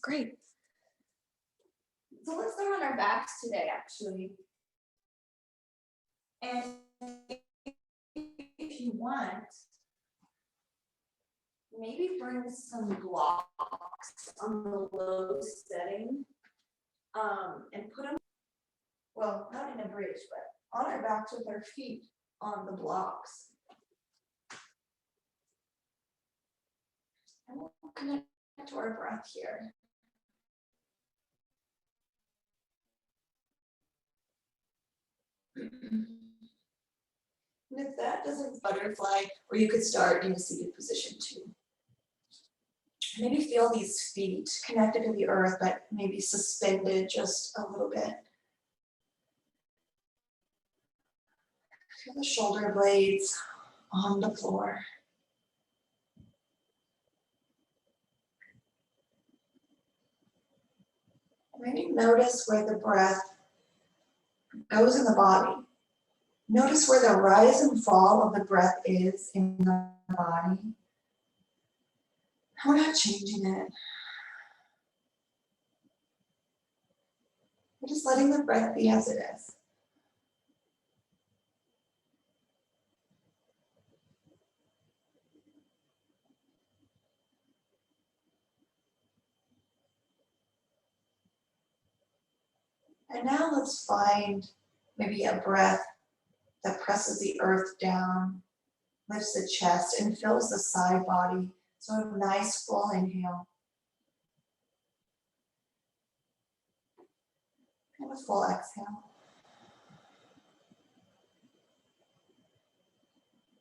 Great. So let's go on our backs today, actually. And if you want, maybe bring some blocks on the low setting and put them, well, not in a bridge, but on our backs with our feet on the blocks. And we'll connect to our breath here. And if that doesn't butterfly, or you could start in a seated position too. Maybe feel these feet connected to the earth, but maybe suspended just a little bit. Feel the shoulder blades on the floor. Maybe notice where the breath goes in the body. Notice where the rise and fall of the breath is in the body. We're not changing it. We're just letting the breath be as it is. And now let's find maybe a breath that presses the earth down, lifts the chest, and fills the side body. So a nice full inhale. And a full exhale.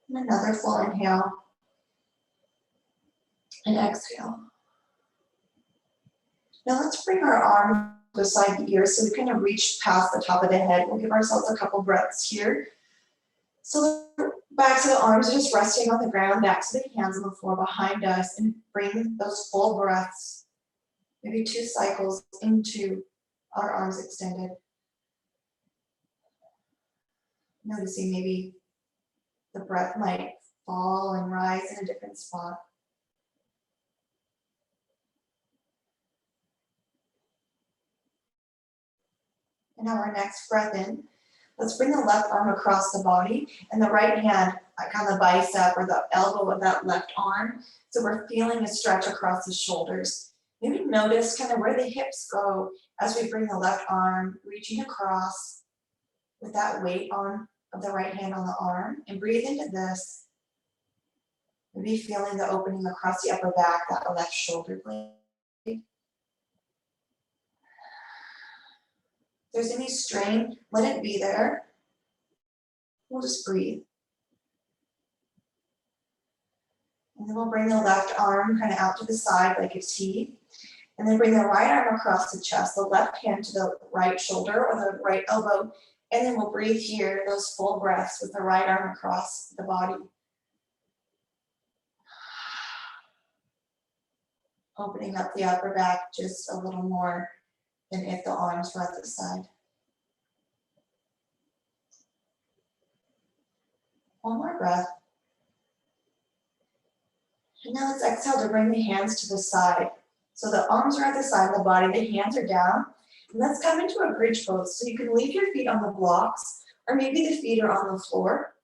And another full inhale. And exhale. Now let's bring our arm beside the ears so we kind of reach past the top of the head. We'll give ourselves a couple breaths here. So the backs of the arms are just resting on the ground, backs of the hands on the floor behind us, and bring those full breaths, maybe 2 cycles into our arms extended. Noticing maybe the breath might fall and rise in a different spot. And now our next breath in. Let's bring the left arm across the body and the right hand like on the bicep or the elbow of that left arm. So we're feeling a stretch across the shoulders. Maybe notice kind of where the hips go as we bring the left arm, reaching across with that weight on of the right hand on the arm, and breathe into this. Maybe feeling the opening across the upper back, that left shoulder blade. If there's any strain, let it be there. We'll just breathe. And then we'll bring the left arm kind of out to the side like a T. And then bring the right arm across the chest, the left hand to the right shoulder or the right elbow. And then we'll breathe here, those full breaths with the right arm across the body. Opening up the upper back just a little more than if the arms were at the side. One more breath. And now let's exhale to bring the hands to the side. So the arms are at the side of the body, the hands are down. And let's come into a bridge pose. So you can leave your feet on the blocks, or maybe the feet are on the floor.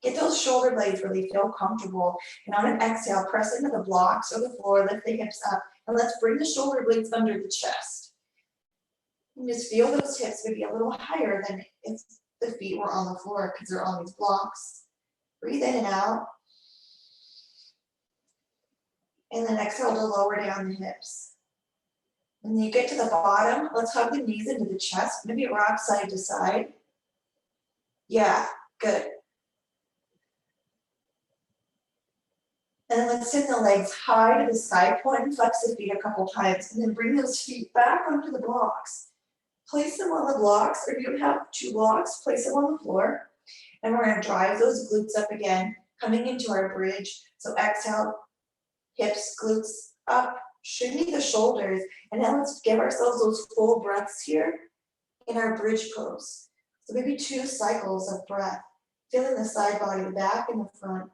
Get those shoulder blades where they feel comfortable. And on an exhale, press into the blocks or the floor, lift the hips up, and let's bring the shoulder blades under the chest. And just feel those hips maybe a little higher than if the feet were on the floor because they're on these blocks. Breathe in and out. And then exhale to lower down the hips. When you get to the bottom, let's hug the knees into the chest. Maybe rock side to side. Yeah, good. And then let's send the legs high to the side, point and flex the feet a couple times, and then bring those feet back onto the blocks. Place them on the blocks, or if you have 2 blocks, place them on the floor. And we're gonna drive those glutes up again, coming into our bridge. So exhale, hips, glutes up, shimmy the shoulders. And now let's give ourselves those full breaths here in our bridge pose. So maybe 2 cycles of breath, feeling the side body, the back and the front.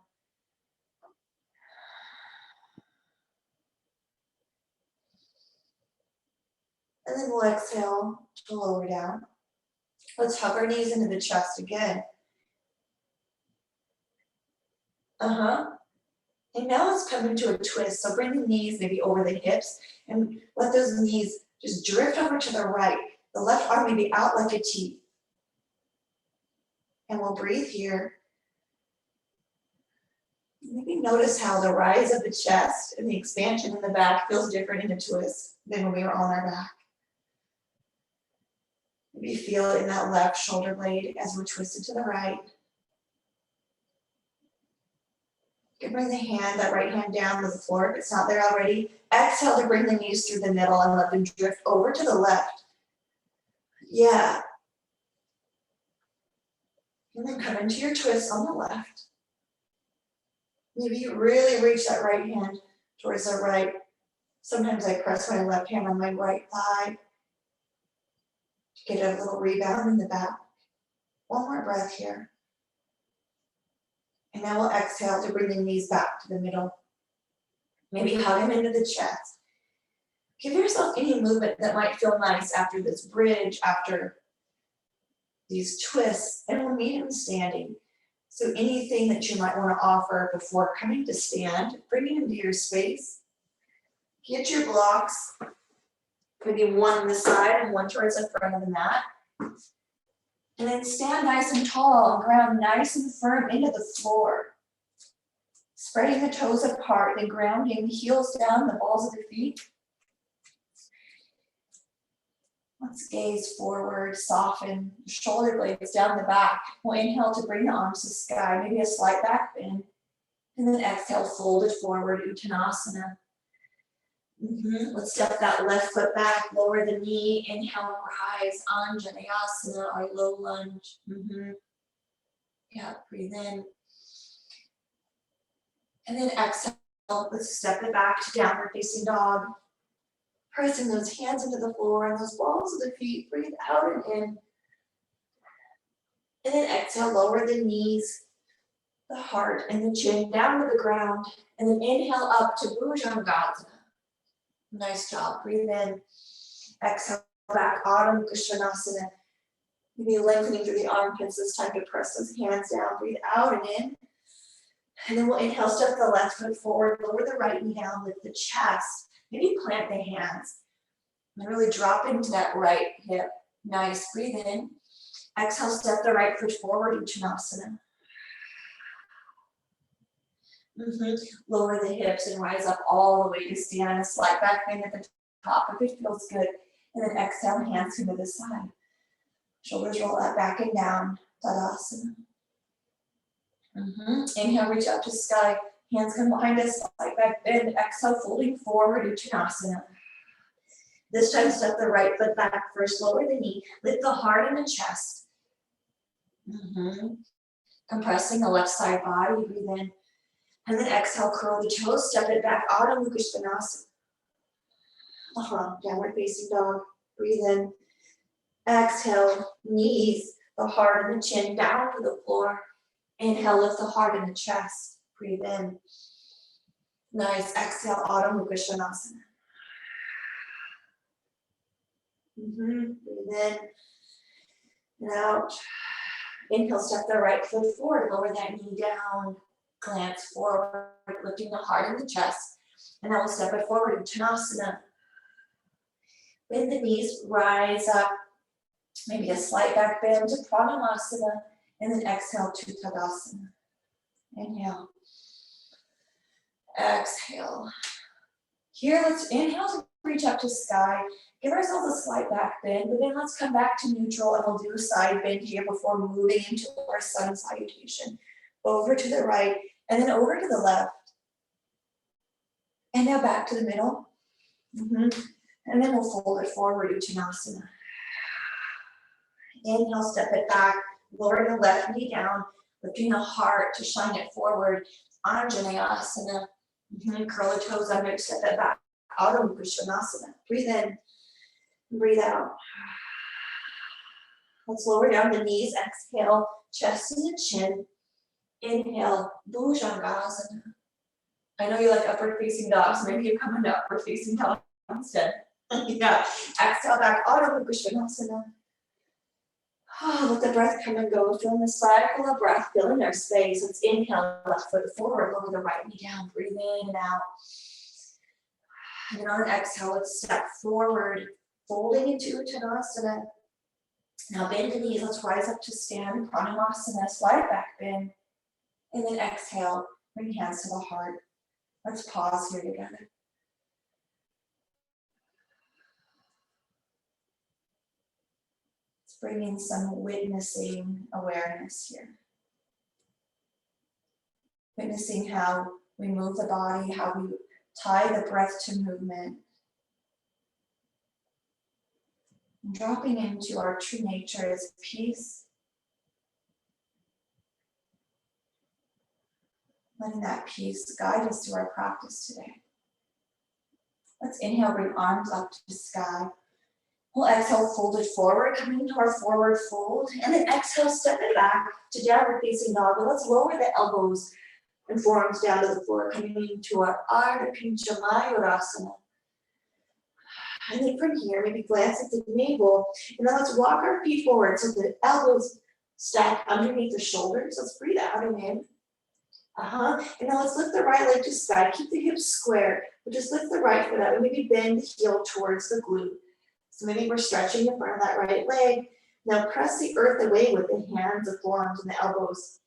And then we'll exhale to lower down. Let's hug our knees into the chest again. And now let's come into a twist. So bring the knees maybe over the hips and let those knees just drift over to the right. The left arm may be out like a T. And we'll breathe here. Maybe notice how the rise of the chest and the expansion in the back feels different in a twist than when we were on our back. Maybe feel it in that left shoulder blade as we're twisted to the right. You can bring the hand, that right hand down to the floor if it's not there already. Exhale to bring the knees through the middle and let them drift over to the left. Yeah. And then come into your twist on the left. Maybe you really reach that right hand towards the right. Sometimes I press my left hand on my right thigh to get a little rebound in the back. One more breath here. And now we'll exhale to bring the knees back to the middle. Maybe hug them into the chest. Give yourself any movement that might feel nice after this bridge, after these twists, and we'll meet in standing. So anything that you might want to offer before coming to stand, bringing them to your space. Get your blocks, maybe one on the side and one towards the front of the mat. And then stand nice and tall and ground nice and firm into the floor. Spreading the toes apart and grounding the heels down, the balls of the feet. Let's gaze forward, soften, shoulder blades down the back. We'll inhale to bring the arms to the sky, maybe a slight back bend. And then exhale, fold it forward, Uttanasana. Let's step that left foot back, lower the knee, inhale, rise, Anjaneyasana, or low lunge. Yeah, breathe in. And then exhale, let's step it back to downward facing dog. Pressing those hands into the floor and those balls of the feet, breathe out and in. And then exhale, lower the knees, the heart, and the chin down to the ground. And then inhale up to Bhujangasana. Nice job. Breathe in. Exhale back, Adho Mukha Svanasana. Maybe lengthening through the armpits this time to press those hands down. Breathe out and in. And then we'll inhale, step the left foot forward, lower the right knee down, lift the chest. Maybe plant the hands. And really drop into that right hip. Nice. Breathe in. Exhale, step the right foot forward, Uttanasana. Lower the hips and rise up all the way to stand. A slight back bend at the top if it feels good. And then exhale, hands come to the side. Shoulders roll up, back and down. Tadasana. Inhale, reach up to sky. Hands come behind us, slight back bend. Exhale, folding forward, Uttanasana. This time, step the right foot back first. Lower the knee. Lift the heart and the chest. Compressing the left side body. Breathe in. And then exhale, curl the toes, step it back, Adho Mukha Svanasana. Downward facing dog. Breathe in. Exhale, knees, the heart and the chin down to the floor. Inhale, lift the heart and the chest. Breathe in. Nice. Exhale, Adho Mukha Svanasana. Breathe in and out. Inhale, step the right foot forward, lower that knee down. Glance forward, lifting the heart and the chest. And now we'll step it forward, Uttanasana. Bend the knees, rise up. Maybe a slight back bend to Pranamasana. And then exhale to Tadasana. Inhale. Exhale. Here, let's inhale to reach up to sky. Give ourselves a slight back bend, but then let's come back to neutral and we'll do a side bend here before moving into our sun salutation. Over to the right, and then over to the left. And now back to the middle. And then we'll fold it forward, Uttanasana. Inhale, step it back, lower the left knee down, lifting the heart to shine it forward. Anjaneyasana. Curl the toes under, step it back. Adho Mukha Svanasana. Breathe in, breathe out. Let's lower down the knees, exhale, chest and the chin. Inhale, Bhujangasana. I know you like upward facing dogs, maybe you come into upward facing dog instead. Yeah, exhale back, Adho Mukha Svanasana. Let the breath come and go, feeling the cycle of breath, filling our space. Let's inhale, left foot forward, lower the right knee down, breathe in and out. And then on an exhale, let's step forward, folding into Uttanasana. Now bend the knees, let's rise up to stand, Pranamasana, slide back bend. And then exhale, bring hands to the heart. Let's pause here together. Let's bring in some witnessing awareness here. Witnessing how we move the body, how we tie the breath to movement. And dropping into our true nature as peace. Letting that peace guide us through our practice today. Let's inhale, bring arms up to the sky. We'll exhale, fold it forward, coming into our forward fold. And then exhale, step it back to downward facing dog. But let's lower the elbows and forearms down to the floor, coming into our Ardha Pincha Mayurasana. And then from here, maybe glance at the navel. And then let's walk our feet forward so the elbows stack underneath the shoulders. Let's breathe out and in. And now let's lift the right leg to sky. Keep the hips square, but just lift the right foot up and maybe bend the heel towards the glute. So maybe we're stretching in front of that right leg. Now press the earth away with the hands, the forearms, and the elbows.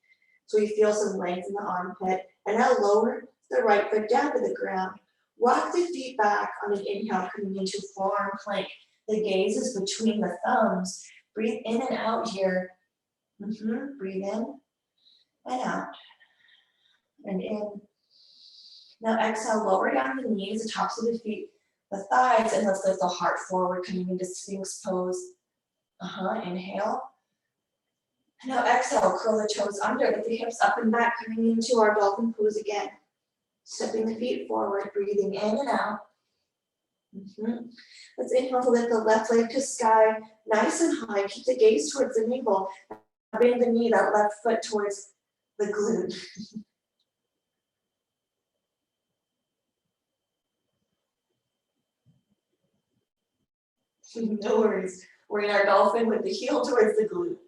So we feel some length in the armpit. And now lower the right foot down to the ground. Walk the feet back on an inhale, coming into forearm plank. The gaze is between the thumbs. Breathe in and out here. Breathe in and out. And in. Now exhale, lower down the knees, the tops of the feet, the thighs, and let's lift the heart forward, coming into Sphinx pose. Inhale. And now exhale, curl the toes under, lift the hips up and back, coming into our dolphin pose again. Stepping the feet forward, breathing in and out. Let's inhale to lift the left leg to sky, nice and high. Keep the gaze towards the navel. Bend the knee, that left foot towards the glute. No worries. We're in our dolphin with the heel towards the glute.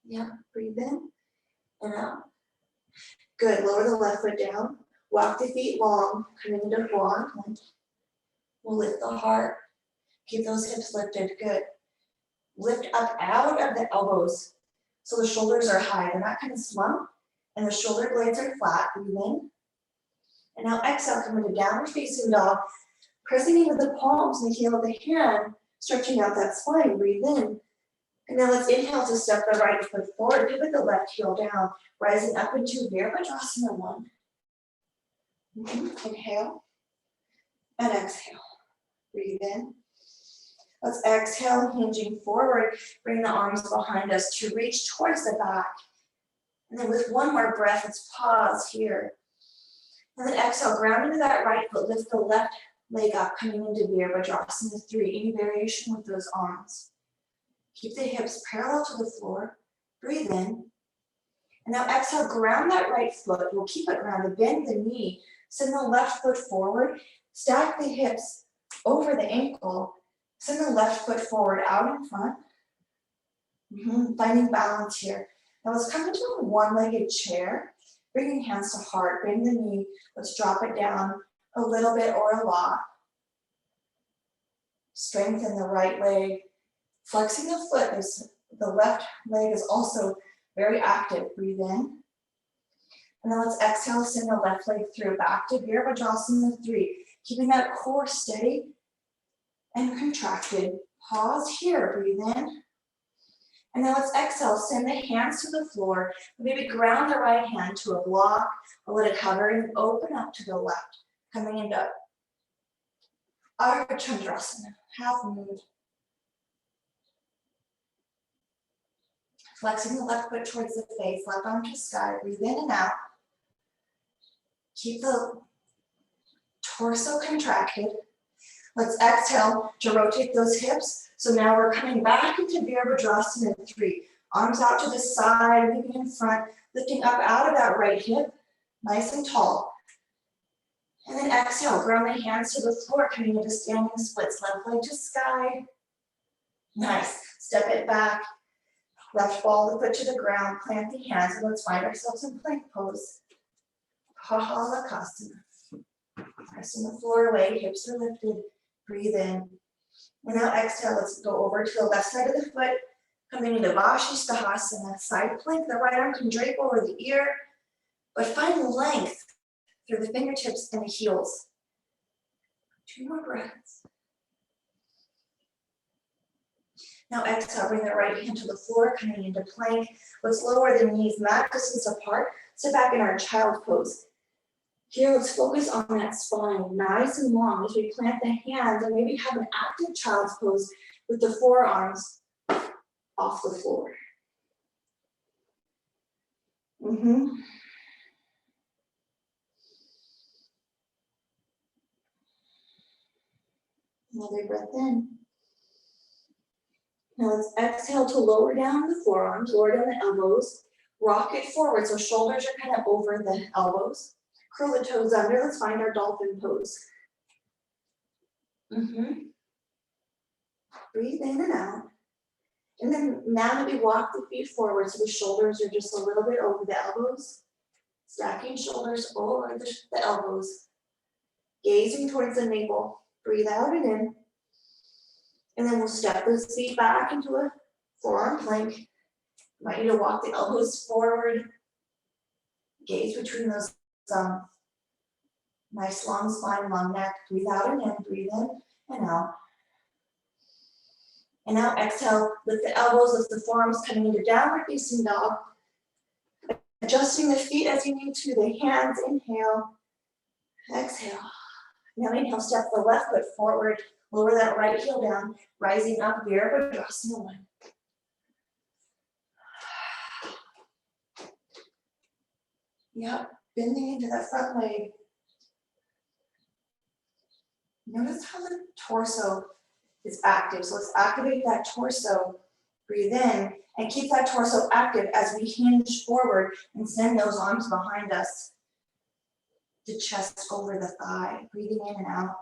Yeah, breathe in and out. Good, lower the left foot down. Walk the feet long, coming into forearm plank. We'll lift the heart. Keep those hips lifted, good. Lift up out of the elbows so the shoulders are high. They're not kind of slumped and the shoulder blades are flat. Breathe in. And now exhale, come into downward facing dog. Pressing into the palms and the heel of the hand, stretching out that spine, breathe in. And now let's inhale to step the right foot forward, pivot the left heel down, rising up into Virabhadrasana 1. Inhale and exhale. Breathe in. Let's exhale, hinging forward, bring the arms behind us to reach towards the back. And then with one more breath, let's pause here. And then exhale, ground into that right foot, lift the left leg up, coming into Virabhadrasana 3, any variation with those arms. Keep the hips parallel to the floor, breathe in. And now exhale, ground that right foot, we'll keep it grounded, bend the knee, send the left foot forward, stack the hips over the ankle, send the left foot forward out in front. Finding balance here. Now let's come into a one-legged chair, bringing hands to heart, bend the knee, let's drop it down a little bit or a lot. Strengthen the right leg. Flexing the foot, the left leg is also very active. Breathe in. And then let's exhale, send the left leg through, back to Virabhadrasana 3. Keeping that core steady and contracted. Pause here, breathe in. And then let's exhale, send the hands to the floor. Maybe ground the right hand to a block, or let it hover and open up to the left. Coming into Ardha Chandrasana, half moon. Flexing the left foot towards the face, left arm to sky, breathe in and out. Keep the torso contracted. Let's exhale to rotate those hips. So now we're coming back into Virabhadrasana 3. Arms out to the side, maybe in front, lifting up out of that right hip, nice and tall. And then exhale, ground the hands to the floor, coming into standing splits, left leg to sky. Nice. Step it back. Left ball the foot to the ground, plant the hands, and let's find ourselves in plank pose. Halakasana. Pressing the floor away, hips are lifted. Breathe in. And now exhale, let's go over to the left side of the foot. Coming into Vashisthasana, side plank. The right arm can drape over the ear, but find length through the fingertips and the heels. 2 more breaths. Now exhale, bring the right hand to the floor, coming into plank. Let's lower the knees, mat distance apart. Sit back in our child pose. Here, let's focus on that spine, nice and long as we plant the hands and maybe have an active child's pose with the forearms off the floor. Another breath in. Now let's exhale to lower down the forearms, lower down the elbows, rock it forward so shoulders are kind of over the elbows. Curl the toes under, let's find our dolphin pose. Breathe in and out. And then now maybe walk the feet forward so the shoulders are just a little bit over the elbows. Stacking shoulders over the elbows. Gazing towards the navel. Breathe out and in. And then we'll step the feet back into a forearm plank. Might need to walk the elbows forward. Gaze between those thumbs. Nice long spine, long neck. Breathe out and in. Breathe in and out. And now exhale, lift the elbows, lift the forearms, coming into downward facing dog. Adjusting the feet as you need to, the hands, inhale, exhale. Now inhale, step the left foot forward, lower that right heel down, rising up, Virabhadrasana 1. Yep, bending into that front leg. Notice how the torso is active. So let's activate that torso. Breathe in and keep that torso active as we hinge forward and send those arms behind us. The chest over the thigh. Breathing in and out.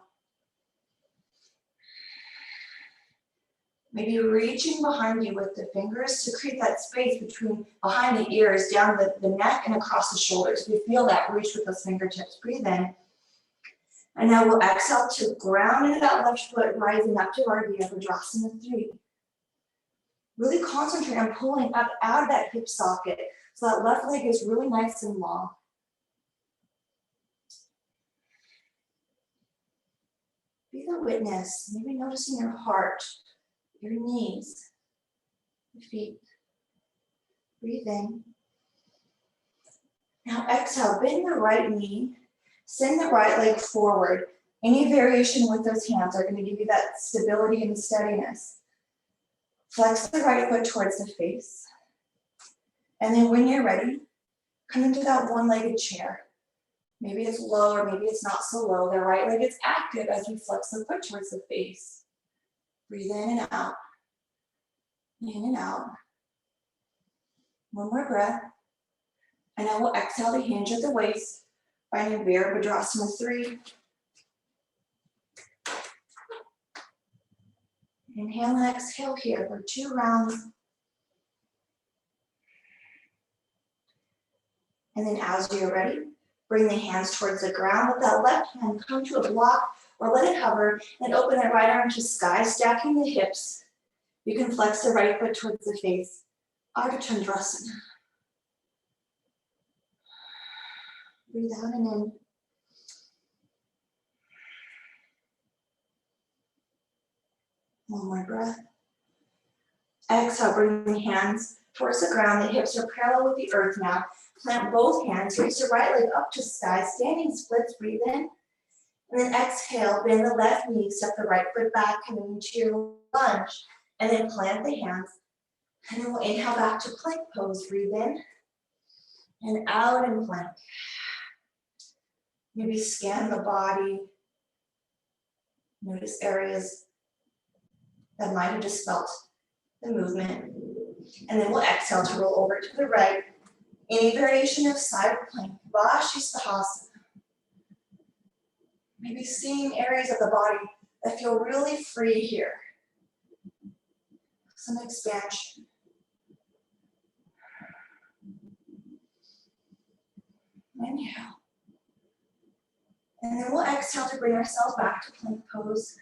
Maybe reaching behind you with the fingers to create that space between behind the ears, down the neck and across the shoulders. We feel that reach with those fingertips. Breathe in. And now we'll exhale to ground into that left foot, rising up to our Virabhadrasana 3. Really concentrate on pulling up out of that hip socket so that left leg is really nice and long. Be the witness, maybe noticing your heart, your knees, your feet. Breathe in. Now exhale, bend the right knee, send the right leg forward. Any variation with those hands are going to give you that stability and steadiness. Flex the right foot towards the face. And then when you're ready, come into that one-legged chair. Maybe it's low or maybe it's not so low. The right leg is active as you flex the foot towards the face. Breathe in and out. In and out. One more breath. And I will exhale to hinge at the waist, finding Virabhadrasana 3. Inhale and exhale here for 2 rounds. And then as you're ready, bring the hands towards the ground. Let that left hand come to a block or let it hover and open that right arm to sky, stacking the hips. You can flex the right foot towards the face. Ardha Chandrasana. Breathe out and in. One more breath. Exhale, bring the hands towards the ground. The hips are parallel with the earth now. Plant both hands, reach the right leg up to sky, standing splits, breathe in. And then exhale, bend the left knee, step the right foot back, coming into your lunge. And then plant the hands. And then we'll inhale back to plank pose, breathe in. And out and plank. Maybe scan the body. Notice areas that might have just felt the movement. And then we'll exhale to roll over to the right. Any variation of side plank, Vashisthasana. Maybe seeing areas of the body that feel really free here. Some expansion. Inhale. And then we'll exhale to bring ourselves back to plank pose.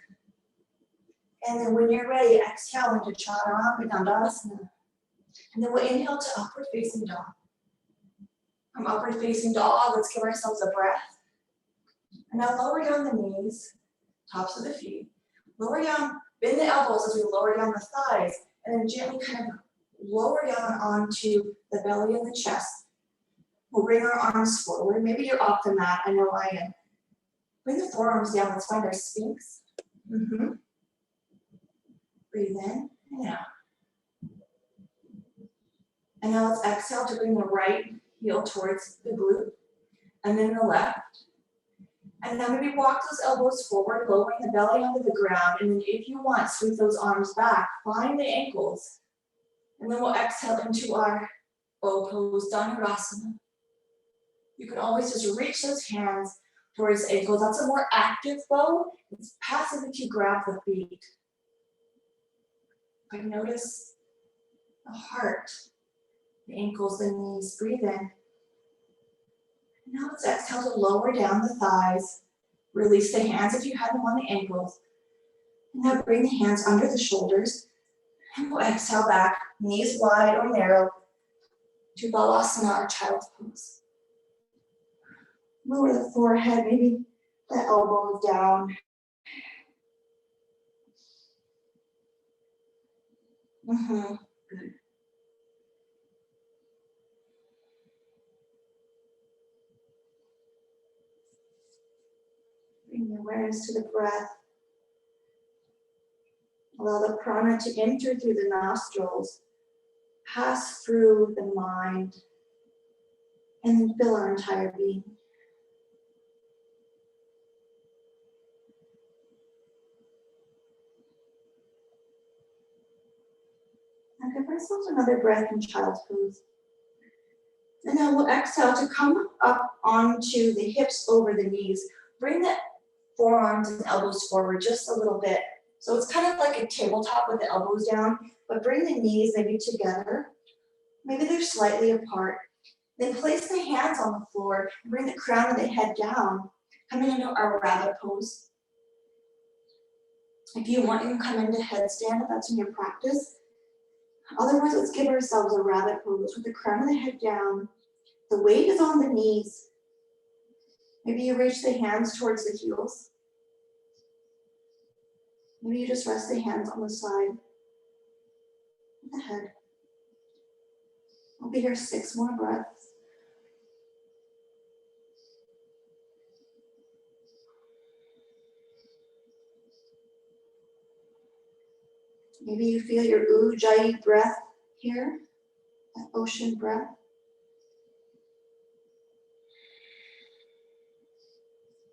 And then when you're ready, exhale into Chaturanga. And then we'll inhale to upward facing dog. From upward facing dog, let's give ourselves a breath. And now lower down the knees, tops of the feet. Lower down, bend the elbows as we lower down the thighs. And then gently kind of lower down onto the belly and the chest. We'll bring our arms forward. Maybe you're off the mat, I know I am. Bring the forearms down, let's find our Sphinx. Breathe in and out. And now let's exhale to bring the right heel towards the glute, and then the left. And now maybe walk those elbows forward, lowering the belly onto the ground, and then if you want, sweep those arms back, find the ankles, and then we'll exhale into our bow pose, Dhanurasana. You can always just reach those hands towards the ankles. That's a more active bow. It's passive if you grab the feet. But notice the heart, the ankles, the knees. Breathe in. Now let's exhale to lower down the thighs. Release the hands if you have them on the ankles. And now bring the hands under the shoulders. And we'll exhale back, knees wide or narrow, to Balasana, our child's pose. Lower the forehead, maybe the elbows down. Good. Bring the awareness to the breath. Allow the prana to enter through the nostrils, pass through the mind, and then fill our entire being. Now give ourselves another breath in child's pose. And then we'll exhale to come up onto the hips over the knees. Bring the forearms and elbows forward just a little bit. So it's kind of like a tabletop with the elbows down, but bring the knees maybe together. Maybe they're slightly apart. Then place the hands on the floor and bring the crown of the head down. Coming into our rabbit pose. If you want, you can come into headstand if that's in your practice. Otherwise, let's give ourselves a rabbit pose with the crown of the head down. The weight is on the knees. Maybe you reach the hands towards the heels. Maybe you just rest the hands on the side of the head. We'll be here 6 more breaths. Maybe you feel your Ujjayi breath here, that ocean breath.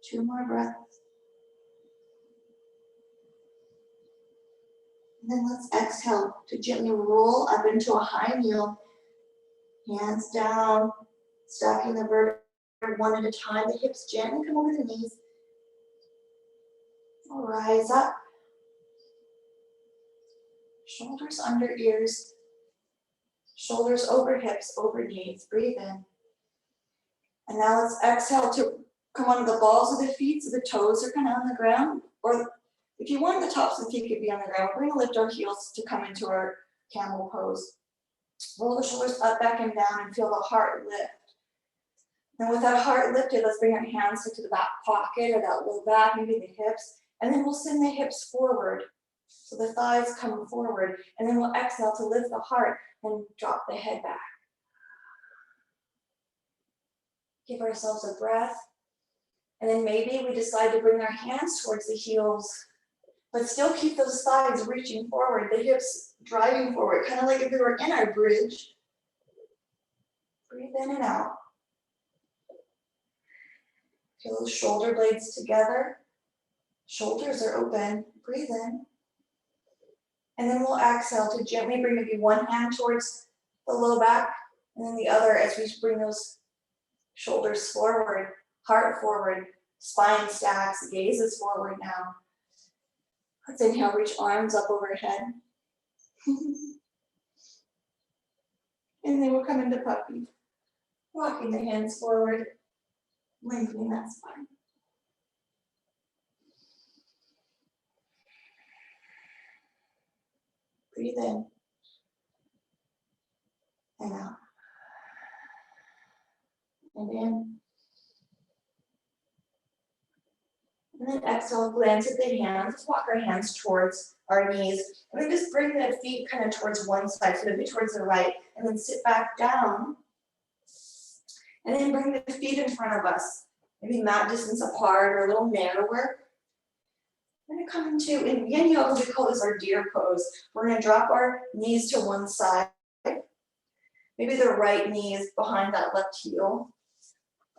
Two more breaths. And then let's exhale to gently roll up into a high kneel. Hands down, stacking the vertebrae one at a time. The hips gently come over the knees. Rise up. Shoulders under ears. Shoulders over hips, over knees. Breathe in. And now let's exhale to come onto the balls of the feet so the toes are kind of on the ground. Or if you want, the tops of the feet could be on the ground. We're going to lift our heels to come into our camel pose. Roll the shoulders up, back, and down, and feel the heart lift. And with that heart lifted, let's bring our hands to the back pocket or that low back, maybe the hips. And then we'll send the hips forward. So the thighs come forward. And then we'll exhale to lift the heart and drop the head back. Give ourselves a breath. And then maybe we decide to bring our hands towards the heels, but still keep those thighs reaching forward, the hips driving forward, kind of like if we were in our bridge. Breathe in and out. Feel those shoulder blades together. Shoulders are open. Breathe in. And then we'll exhale to gently bring maybe one hand towards the low back, and then the other as we bring those shoulders forward, heart forward. Spine stacks, gaze is forward now. Let's inhale, reach arms up overhead. And then we'll come into puppy. Walking the hands forward, lengthening that spine. Breathe in and out. And in. And then exhale, glance at the hands. Let's walk our hands towards our knees. And then just bring the feet kind of towards one side, so maybe towards the right. And then sit back down. And then bring the feet in front of us. Maybe mat distance apart or a little narrower. We're going to come into, in yin yoga, we call this our deer pose. We're going to drop our knees to one side. Maybe the right knee is behind that left heel.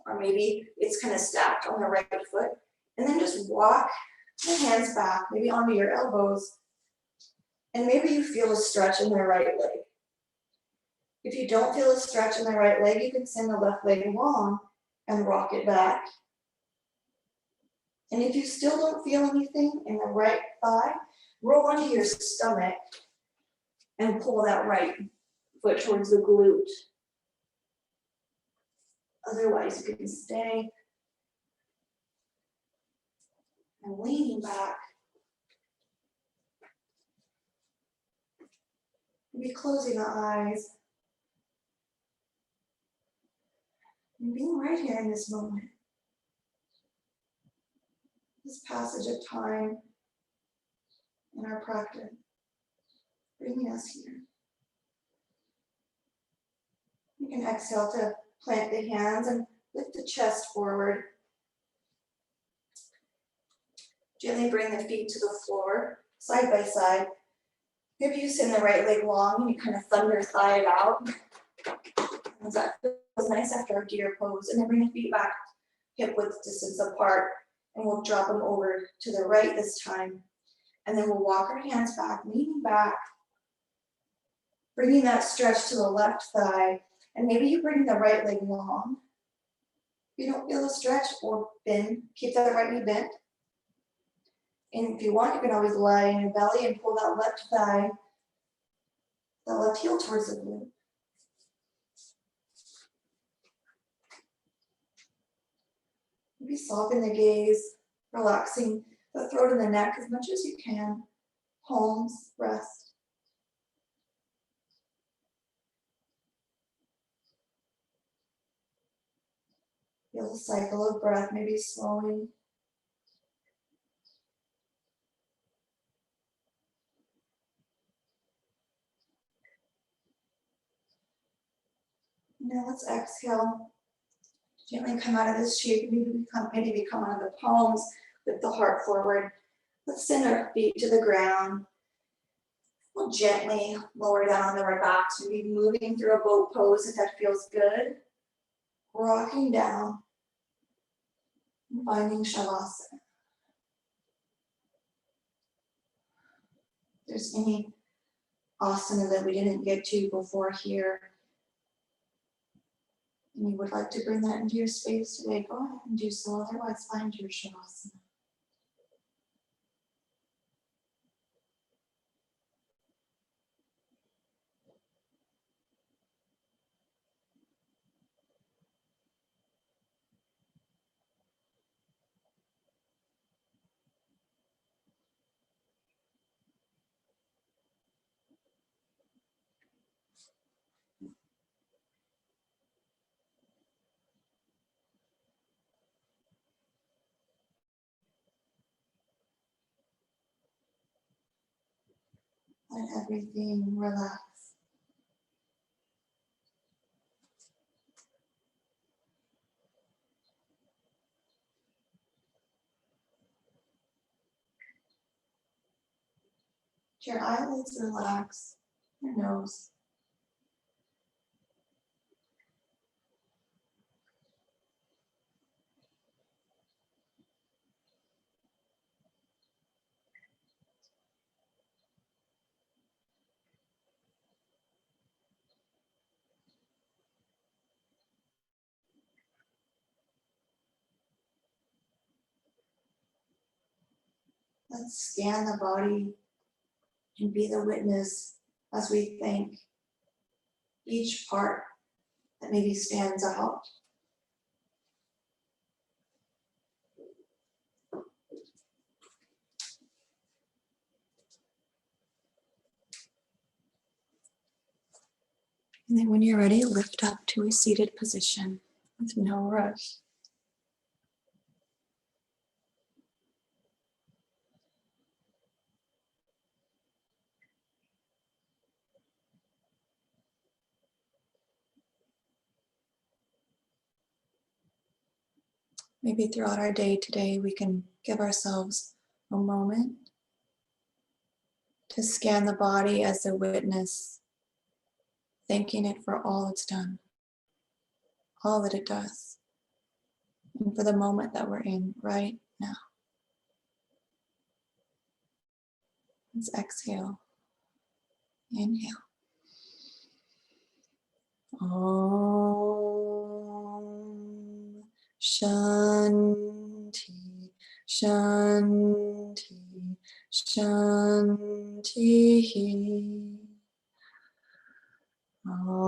Or maybe it's kind of stacked on the right foot. And then just walk the hands back, maybe onto your elbows. And maybe you feel a stretch in the right leg. If you don't feel a stretch in the right leg, you can send the left leg long and rock it back. And if you still don't feel anything in the right thigh, roll onto your stomach and pull that right foot towards the glute. Otherwise, you can stay and leaning back. Maybe closing the eyes. And being right here in this moment. This passage of time in our practice, bringing us here. You can exhale to plant the hands and lift the chest forward. Gently bring the feet to the floor, side by side. Maybe you send the right leg long and you kind of thunder thigh it out. And that feels nice after our deer pose. And then bring the feet back, hip width distance apart. And we'll drop them over to the right this time. And then we'll walk our hands back, leaning back. Bringing that stretch to the left thigh. And maybe you bring the right leg long. If you don't feel a stretch or bend, keep that right knee bent. And if you want, you can always lie in your belly and pull that left thigh, the left heel towards the glute. Maybe soften the gaze, relaxing the throat and the neck as much as you can. Palms, rest. Feel the cycle of breath, maybe slowing. Now let's exhale. Gently come out of this shape. Maybe we come out of the palms with the heart forward. Let's send our feet to the ground. We'll gently lower down on our backs. Maybe moving through a boat pose if that feels good. Rocking down and finding shavasana. If there's any asana that we didn't get to before here, and you would like to bring that into your space today, go ahead and do so. Otherwise, find your shavasana. Let everything relax. Let your eyelids relax, your nose. Let's scan the body and be the witness as we thank each part that maybe stands out. And then when you're ready, lift up to a seated position with no rush. Maybe throughout our day today, we can give ourselves a moment to scan the body as a witness, thanking it for all it's done, all that it does, and for the moment that we're in right now. Let's exhale, inhale. Om Shanti, Shanti, Shanti. Om.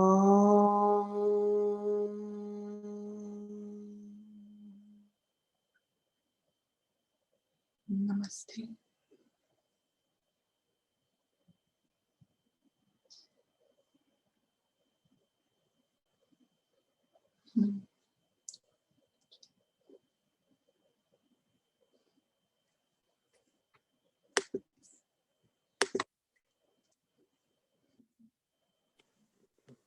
Namaste.